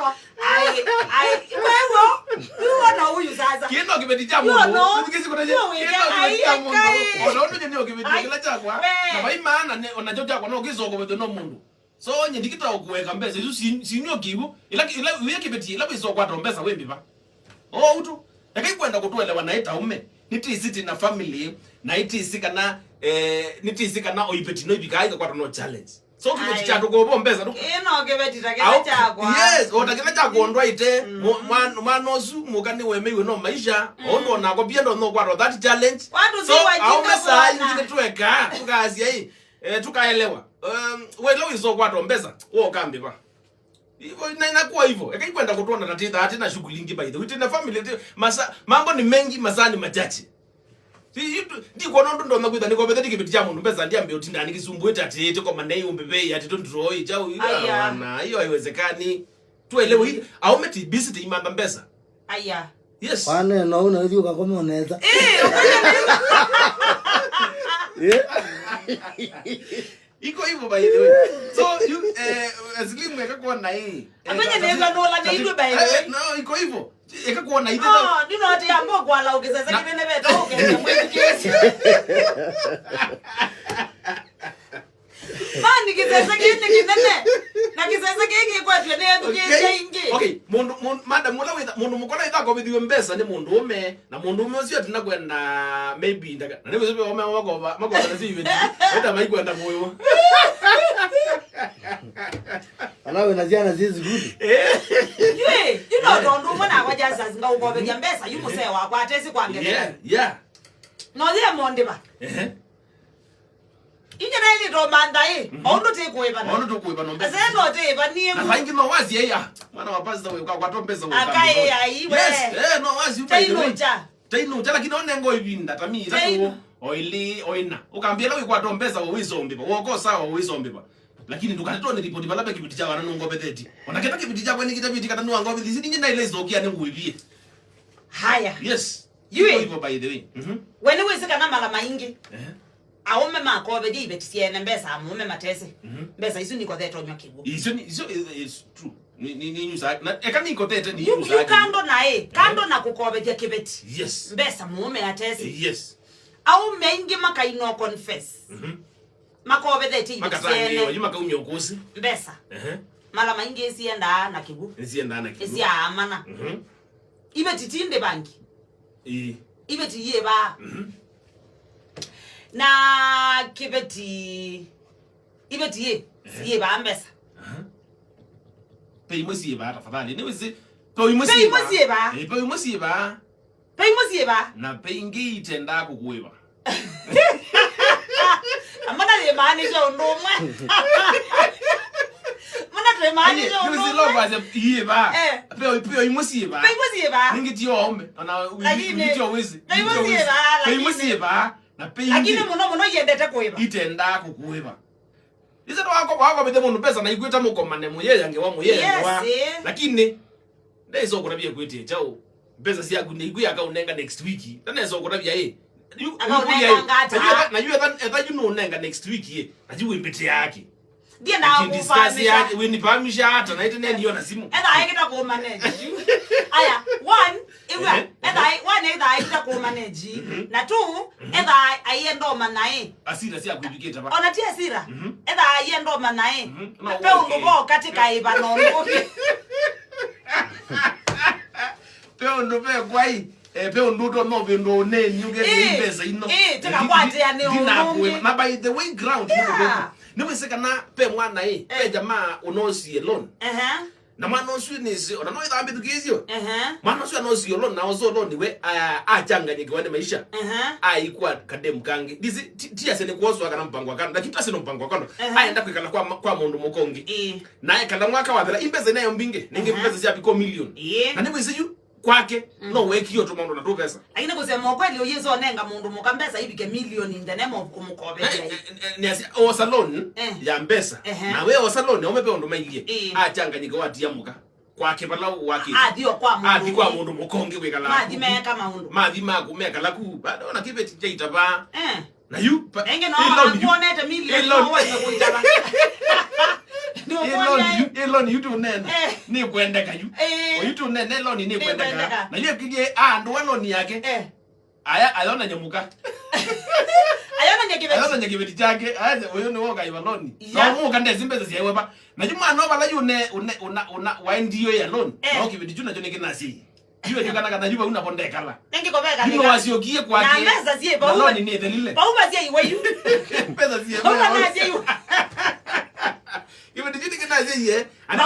sawa. Wewe unaona huyu sasa. Kieno Kiveti cha mundu. Nikisi kuna je. Kieno cha mundu. Onono je ndio Kiveti kila chakwa. Na bai maana onachocha kwa no kizoko beto no mundu. So nye ndikita okuweka Mbesa isu sinyo kibu ila uye Kiveti ila biso kwa Mbesa wembi ba. Oh utu. Yakai kwenda kutuelewa na ita ume. Niti siti na family na iti sikana nitisika oipeti no ibikai kwa no challenge. So Kiveti cha tuko Mbesa tu. Ino Kiveti takena chakwa. Yes, otakena chakwa ndwa ite manosu mukani wemewe no maisha. Ondo na ko biendo no kwa that challenge. So au mesa ingi tuweka tukazi hii tukaelewa. Wewe iso kwa Mbesa. Wo kambi ba. Hivyo inakuwa hivyo. Kwenda kutuona tatiza hatina shughuli nyingi by the way. Tena family mambo ni mengi masani machache. Ndi kuona ndo nakuita niko bethe Kiveti cha mundu Mbesa ndiambe utinda nikisumbuete ati kwa manei umbebe ati ndroi chao na hiyo haiwezekani. Tuelewe hili au meti busy imamba Mbesa. Aya. Yes. Wane na unaweza ukakoma unaweza. Iko hivyo by the way. So you aslimu yakakuwa na hii. Afanya neza dola ni hivyo by the way. No, iko hivyo. Yakakuwa na hii. Ndio ati ambo kwa la ukisasa kibene beto ukenda mwezi kesi. Mani kisasa kinene. Na kisasa kingi kwa twene yetu kesi ingi. Okay, mundu madam mundu mukona ithako bithiwe Mbesa ni mundu ume na mundu ume ucio atina kwenda maybe ndaga na niwe sobe ome magoba na ziwe wenda maikwenda moyo. Anawe na ziana zizi good. You know don't mwana kwa jaza zinga ugobe ya Mbesa yu muse wa kwa atesi kwa ngene. Yeah. No dia monde ba. Injana ili romanda ondo te kuiba na. Ondo kuiba no Mbesa. Azendo te ba ni na haingi no wazi yeye. Mwana wa pastor we kwa Mbesa we. Akaye ai we. Yes, no wazi upa. Taino cha lakini onengo ibinda tamira tu oili oina. Ukambia we kwa Mbesa we wizombi ba. Woko sawa wizombi ba. Lakini tukatoa ni report balaba Kiveti cha wana ngombe theti. Wanaketa Kiveti cha kwani kitabiti kana nuwa ngombe thisi ninyi na ile zokia ni nguivie. Haya. Yes. Yue by the way. When we sika na mala maingi. Aume makobe je ibetiene Mbesa amume matese. Mbesa isu niko theto nyo kibu. Isu is true. Ni news na eka niko thete ni news. You kando na kando na kukobe je Kiveti. Yes. Mbesa mume atese. Yes. Aume ingi makaino confess. Makobe theti ibetiene. Yuma kaunyo kosi. Mbesa. Mala maingi esienda na kibu. Esienda na kibu. Esia amana. Ibeti tinde banki. Ibeti yeba. Na Kiveti ibeti yeba Mbesa. Pei mosi yeba tafadhali. Ni wezi pei mosi yeba. Pei mosi yeba. Pei mosi yeba. Na pei ngi itenda kukuiba. Amana le manager ndoma. Mana le manager ndoma. Ni wezi lo baze yeba. Pei mosi yeba. Pei mosi yeba. Ningi tio ombe. Na ningi tio wezi. Pei mosi yeba. Pei mosi yeba. Na pei. Lakini muno yendete kuiba. Itenda kukuiba. Izo wako bide mundu Mbesa na iguita mukomane muye yange wa muye yange wa. Lakini ndezo kurabia kwete chao. Mbesa si yakune iguya ka unenga next week. Ndezo kurabia na you ever you know unenga next week ye. Ajiwe mbete yake. Dia na kufanya yake we ni pamisha hata na itene ndio na simu. Enda aikita ku manage. Aya, one enda ku manage. Na two enda aiendo manae. Asira si akuibiketa ba. Ona tia asira. Enda aiendo manae. Na pe ungo katika iba nondo. Pe undo pe kwai pe unduto no bindo ne nyuge Mbesa ino. Teka kwate ya ne uno. Na by the way ground niwe seka na pe mwana pe jamaa unosi alone. Na mwana osu ni si ona no idambi tukizio. Mwana osu anosi alone na ozo alone we achanganyike wende maisha. Aikuwa kadem kangi. Dizi tia sene kuoso akana mpango akana. Lakini tasino mpango akana. Aenda kwikala kwa mundu mukongi. Na ekala mwaka wa thera Mbesa nayo mbinge. Ninge Mbesa sia biko million. Na niwe siyu kwake no weki yo tumondo na tu pesa. Lakini kusema kweli oyezo nenga mundu mukambesa ibike million in the name of kumukobe. Ni o salon ya Mbesa. Na we o salon omepe ondo mailie. Achanganyike wati yamuka. Kwake bala waki. Dio kwa mundu. Adi kwa mundu mukonge wekala. Madi meka maundu. Madi maku meka la ku. Bado na Kiveti jaita ba. Na you enge no akuonete million no wewe kuitaba. Loan yutu nene. Ni kwendeka yu. Yutu nene loan ni kwendeka. Na yeye kije ndo loan yake. Aya ayona nyamuka. Ayona Kiveti chake. Aya uyo ni woga iwa loan. No mu kande zimbeza zi yewe ba. Na juma no bala yune una waindio ya loan. No Kiveti juna jone kinasi. Jiwe jukana kana jiwe una bondeka la. Nengi kobeka nika. Jino wasiokie kwake. Na meza zie ba. Loan ni delile. Ba uma zie iwe yu. Pesa zie. Ba uma zie yu. Kiveti jini kinasi ye. Ana